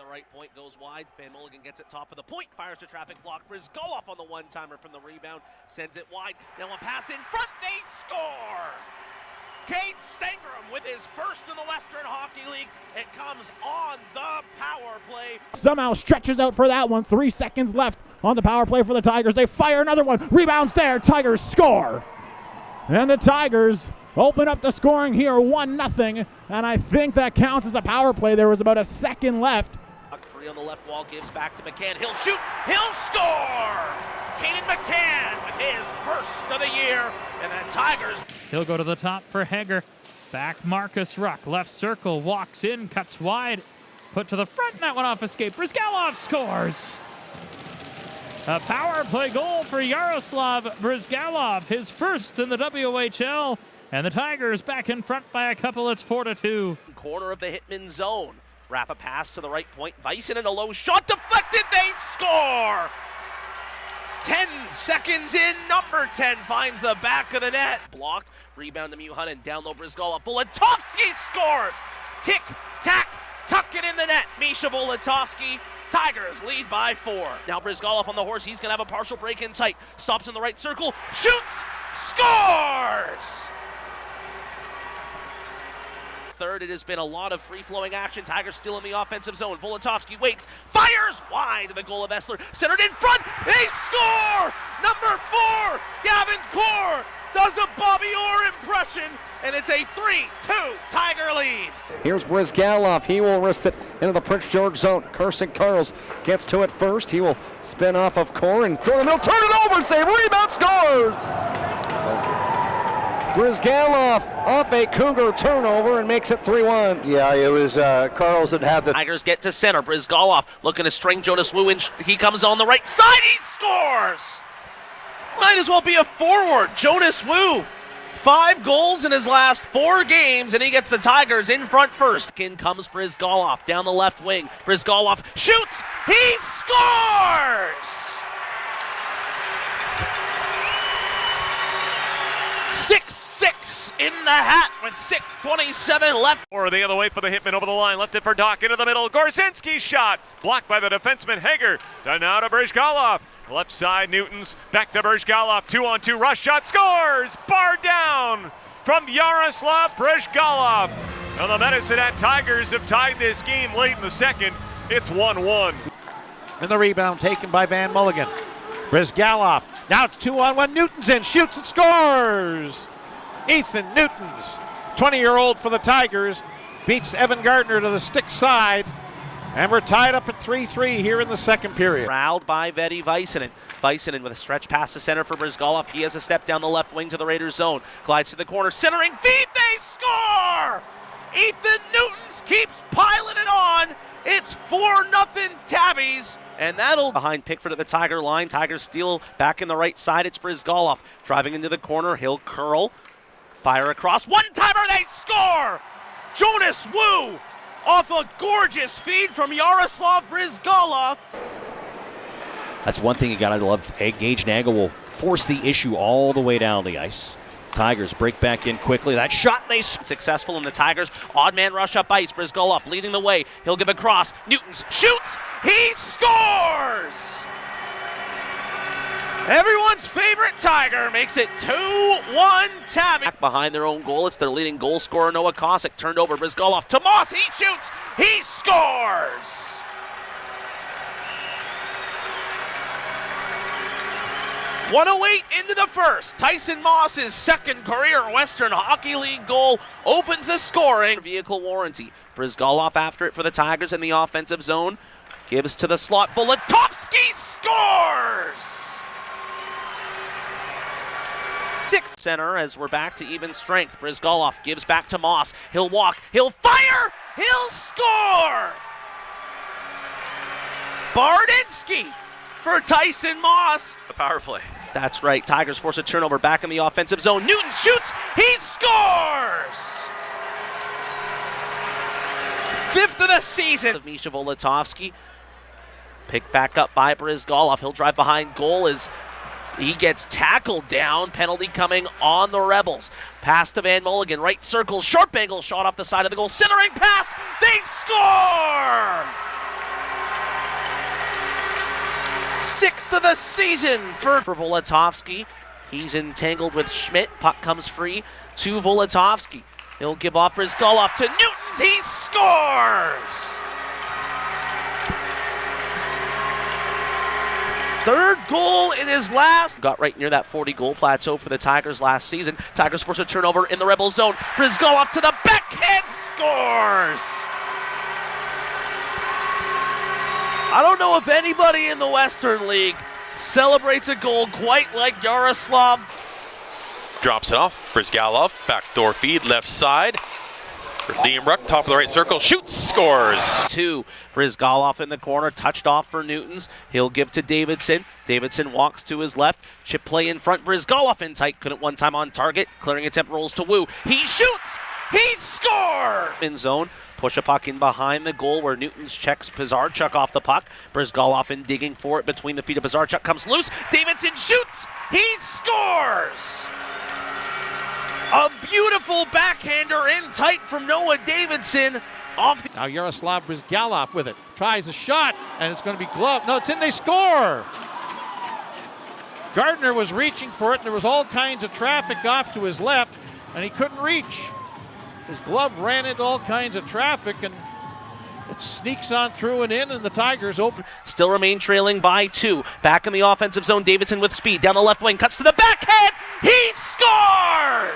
right point, goes wide. Van Mulligan gets it top of the point, fires to traffic block. Bryzgalov on the one-timer from the rebound, sends it wide. Now a pass in front, they score! Cade Stangram with his first in the Western Hockey League. It comes on the power play. Somehow stretches out for that one. 3 seconds left on the power play for the Tigers. They fire another one. Rebounds there. Tigers score. And the Tigers open up the scoring here 1-0. And I think that counts as a power play. There was about a second left. Free on the left wall, gives back to McCann. He'll shoot. He'll score. Kaden McCann with his first of the year. And the Tigers. He'll go to the top for Hager. Back Marcus Ruck. Left circle. Walks in. Cuts wide. Put to the front. And that one off escape. Bryzgalov scores. A power play goal for Yaroslav Bryzgalov. His first in the WHL. And the Tigers back in front by a couple. It's 4-2. Corner of the Hitman zone. Wrap a pass to the right point. Vicen in a low shot. Deflected. They score. 10 seconds in, number 10 finds the back of the net. Blocked, rebound to Muhanen, down low Bryzgalov. Volatovsky scores! Tick, tack, tuck it in the net. Misha Volatovsky, Tigers lead by 4. Now Bryzgalov on the horse, he's gonna have a partial break in sight. Stops in the right circle, shoots, scores! Third, it has been a lot of free-flowing action. Tigers still in the offensive zone. Volatovsky waits, fires wide to the goal of Essler. Centered in front, they score! Number 4, Gavin Core does a Bobby Orr impression, and it's a 3-2 Tiger lead. Here's Bryzgalov. He will wrist it into the Prince George zone. Carson Carls gets to it first. He will spin off of Core and throw the middle, turn it over, save, rebound, scores! Bryzgalov off a Cougar turnover and makes it 3-1. Yeah, it was Carls that had the... Tigers get to center. Bryzgalov looking to string Jonas Wu in. He comes on the right side. He scores! Might as well be a forward. Jonas Wu, 5 goals in his last 4 games, and he gets the Tigers in front first. In comes Bryzgalov down the left wing. Bryzgalov shoots. He scores! 6-6 in the hat with 6:27 left. Or the other way for the Hitman over the line. Left it for Doc into the middle. Gorzinski's shot. Blocked by the defenseman Hager. Now to Bryzgalov. Left side, Newtons. Back to Bryzgalov. 2-on-2 rush shot. Scores! Bar down from Yaroslav Bryzgalov. Now the Medicine Hat Tigers have tied this game late in the second. It's 1-1. And the rebound taken by Van Mulligan. Bryzgalov. Now it's 2-on-1. Newtons in, shoots and scores! Ethan Newtons, 20-year-old for the Tigers, beats Evan Gardner to the stick side. And we're tied up at 3-3 here in the second period. Corralled by Veti Vicenen. Vicenen with a stretch pass to center for Bryzgalov. He has a step down the left wing to the Raiders zone. Glides to the corner, centering feed, they score! Ethan Newtons keeps piling it on. It's 4-0 Tabbies. And that'll behind Pickford at the Tiger line. Tigers steal back in the right side. It's Bryzgalov driving into the corner. He'll curl, fire across. One-timer, they score! Jonas Wu off a gorgeous feed from Yaroslav Bryzgalov. That's one thing you gotta love. Hey, Gage Nagel will force the issue all the way down the ice. Tigers break back in quickly. That shot, they successful in the Tigers. Odd man rush up ice. Bryzgalov leading the way. He'll give a cross. Newtons shoots. He scores! Everyone's favorite Tiger makes it 2-1 Tabby. Back behind their own goal. It's their leading goal scorer, Noah Kosick. Turned over. Bryzgalov to Moss. He shoots. He scores! .108 into the first. Tyson Moss's second career Western Hockey League goal opens the scoring. Vehicle warranty. Bryzgalov after it for the Tigers in the offensive zone. Gives to the slot. Volatovsky scores! 6th center as we're back to even strength. Bryzgalov gives back to Moss. He'll walk. He'll fire. He'll score! Bardinsky for Tyson Moss. The power play. That's right. Tigers force a turnover back in the offensive zone. Newton shoots. He scores! 5th of the season. Of Misha Volatovsky. Picked back up by Bryzgalov. He'll drive behind goal as he gets tackled down. Penalty coming on the Rebels. Pass to Van Mulligan. Right circle. Sharp angle shot off the side of the goal. Centering pass. They score! 6th of the season for Volatovsky. He's entangled with Schmidt. Puck comes free to Volatovsky. He'll give off Bryzgalov to Newtons. He scores! Third goal in his last. Got right near that 40-goal plateau for the Tigers last season. Tigers force a turnover in the Rebel zone. Bryzgalov to the backhand, scores! I don't know if anybody in the Western League celebrates a goal quite like Yaroslav. Drops it off. Bryzgalov, backdoor feed, left side. Liam Ruck, top of the right circle, shoots, scores. 2. Bryzgalov in the corner, touched off for Newtons. He'll give to Davidson. Davidson walks to his left. Chip play in front. Bryzgalov in tight. Couldn't one time on target. Clearing attempt rolls to Wu. He shoots. He scores! In zone. Push a puck in behind the goal where Newtons checks Pizarchuk off the puck. Bryzgalov in digging for it between the feet of Pizarchuk. Comes loose. Davidson shoots. He scores! A beautiful backhander in tight from Noah Davidson. Now Yaroslav Bryzgalov with it. Tries a shot, and it's going to be gloved. No, it's in, they score! Gardner was reaching for it, and there was all kinds of traffic off to his left, and he couldn't reach. His glove ran into all kinds of traffic, and it sneaks on through and in, and the Tigers open. Still remain trailing by 2. Back in the offensive zone, Davidson with speed. Down the left wing, cuts to the backhand. He scores!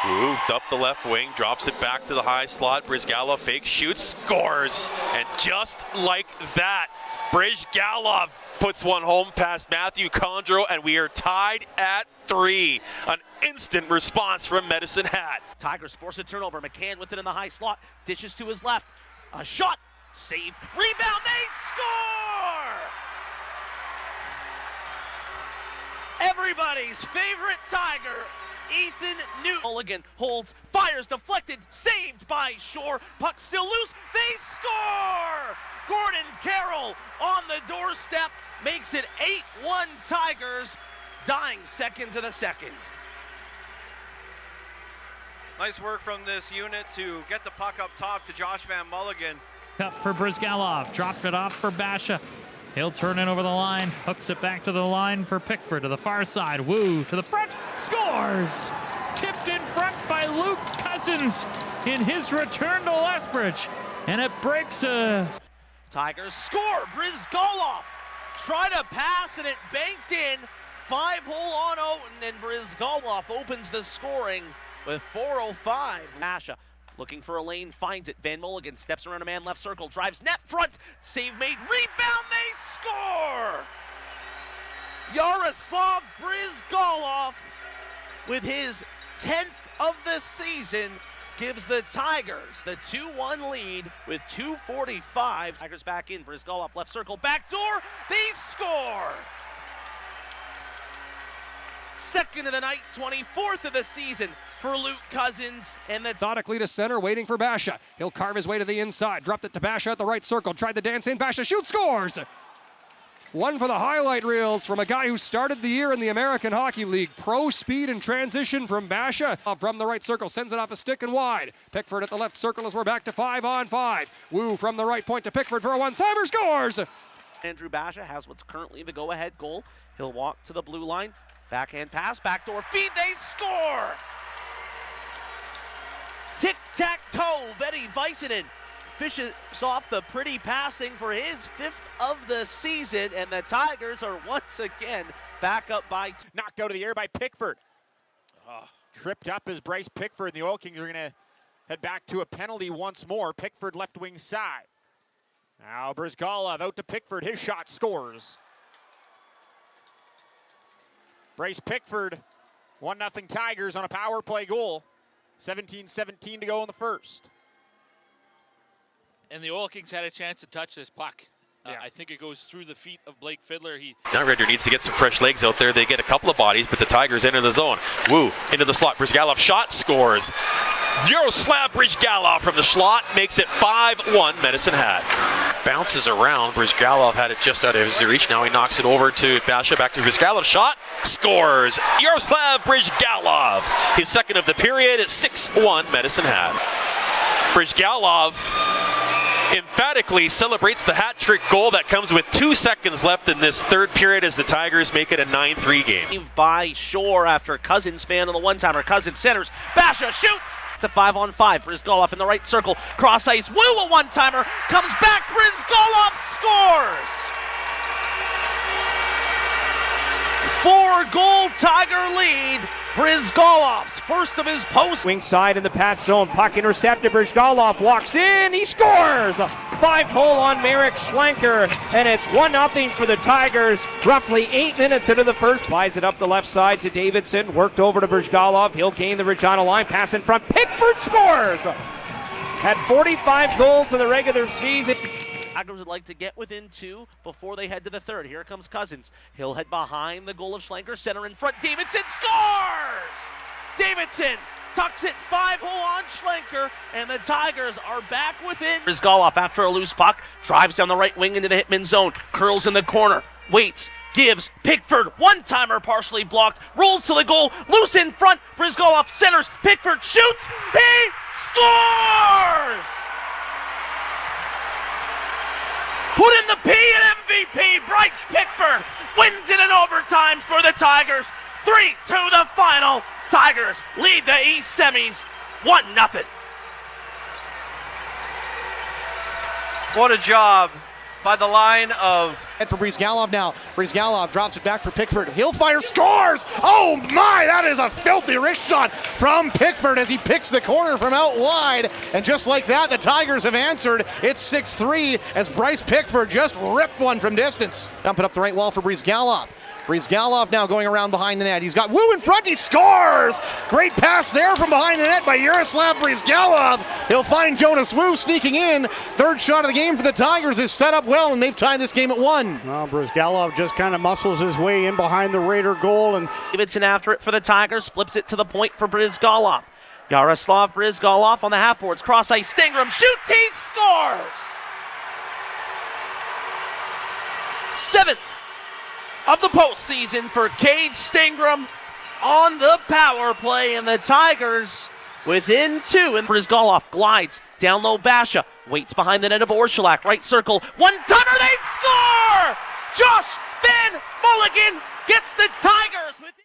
Wu up the left wing, drops it back to the high slot. Bryzgalov fake, shoots, scores. And just like that, Bryzgalov puts one home past Matthew Condro, and we are tied at 3. An instant response from Medicine Hat. Tigers force a turnover. McCann with it in the high slot. Dishes to his left. A shot. Saved. Rebound. They score! Everybody's favorite Tiger, Ethan Newton. Mulligan holds, fires, deflected, saved by Shore. Puck still loose. They score! Gordon Carroll on the doorstep makes it 8-1 Tigers, dying seconds of the second. Nice work from this unit to get the puck up top to Josh Van Mulligan. Up for Bryzgalov, dropped it off for Basha. He'll turn it over the line, hooks it back to the line for Pickford to the far side. Wu to the front, scores! Tipped in front by Luke Cousins in his return to Lethbridge. And it breaks a... Tigers score. Bryzgalov tried to pass and it banked in. 5-hole on Oaten, and Bryzgalov opens the scoring with 4:05. Basha looking for a lane, finds it. Van Mulligan steps around a man left circle, drives net front, save made, rebound, they score! Yaroslav Bryzgalov with his 10th of the season gives the Tigers the 2-1 lead with 2:45. Tigers back in, Bryzgalov left circle, back door, they score! Second of the night, 24th of the season for Luke Cousins, and the methodically to center, waiting for Basha. He'll carve his way to the inside, dropped it to Basha at the right circle, tried the dance in, Basha shoots, scores! One for the highlight reels from a guy who started the year in the American Hockey League. Pro speed and transition from Basha. From the right circle, sends it off a stick and wide. Pickford at the left circle as we're back to 5-on-5. Wu from the right point to Pickford for a one-timer, scores! Andrew Basha has what's currently the go-ahead goal. He'll walk to the blue line. Backhand pass, backdoor feed, they score! Tic-tac-toe, Veti Väisänen fishes off the pretty passing for his 5th of the season, and the Tigers are once again back up by... Knocked out of the air by Pickford. Tripped up as Bryce Pickford, and the Oil Kings are going to head back to a penalty once more. Pickford left wing side. Now Bryzgalov out to Pickford, his shot scores. Bryce Pickford, 1-0 Tigers on a power play goal. 17-17 to go in the first. And the Oil Kings had a chance to touch this puck. I think it goes through the feet of Blake Fiddler. Now Redder needs to get some fresh legs out there. They get a couple of bodies, but the Tigers enter the zone. Wu into the slot. Bryzgalov shot, scores. Yaroslav Bryzgalov from the slot makes it 5-1 Medicine Hat. Bounces around. Bryzgalov had it just out of his reach. Now he knocks it over to Basha. Back to Bryzgalov. Shot, scores. Yaroslav Bryzgalov. His second of the period at 6-1 Medicine Hat. Bryzgalov emphatically celebrates the hat trick goal that comes with 2 seconds left in this third period as the Tigers make it a 9-3 game. By Shore after Cousins fan on the one-timer. Cousins centers. Basha shoots to 5-on-5. Bryzgalov in the right circle. Cross ice. Woo, a one-timer. Comes back. Bryzgalov scores. 4-goal Tiger lead. Bryzgalov's first of his post. Wing side in the Pat zone. Puck intercepted. Bryzgalov walks in. He scores! 5-hole on Marek Schlenker, and it's 1-0 for the Tigers. Roughly 8 minutes into the first. Slides it up the left side to Davidson. Worked over to Bryzgalov. He'll gain the Regina line. Pass in front. Pickford scores! Had 45 goals in the regular season. Tigers would like to get within 2 before they head to the third. Here comes Cousins. He'll head behind the goal of Schlenker. Center in front. Davidson scores! Davidson tucks it 5-hole on Schlenker, and the Tigers are back within. Bryzgalov after a loose puck. Drives down the right wing into the Hitman zone. Curls in the corner. Waits. Gives. Pickford. One-timer partially blocked. Rolls to the goal. Loose in front. Bryzgalov centers. Pickford shoots. He scores! Put in the P and MVP. Bryce Pickford wins it in overtime for the Tigers. 3-2 the final. Tigers lead the East semis 1-0. What a job by the line of... And for Bryzgalov now. Bryzgalov drops it back for Pickford. He'll fire, scores! Oh my, that is a filthy wrist shot from Pickford as he picks the corner from out wide. And just like that, the Tigers have answered. It's 6-3 as Bryce Pickford just ripped one from distance. Dump it up the right wall for Bryzgalov. Bryzgalov now going around behind the net. He's got Woo in front. He scores! Great pass there from behind the net by Yaroslav Bryzgalov. He'll find Jonas Woo sneaking in. Third shot of the game for the Tigers is set up well, and they've tied this game at 1. Well, Bryzgalov just kind of muscles his way in behind the Raider goal. And Davidson after it for the Tigers. Flips it to the point for Bryzgalov. Yaroslav Bryzgalov on the half boards. Cross ice. Stingram shoots. He scores! 7th of the postseason for Cade Stingram on the power play, and the Tigers within 2. And Bryzgalov glides down low. Basha waits behind the net of Orszalak. Right circle. One-timer. They score! Josh Van Mulligan gets the Tigers within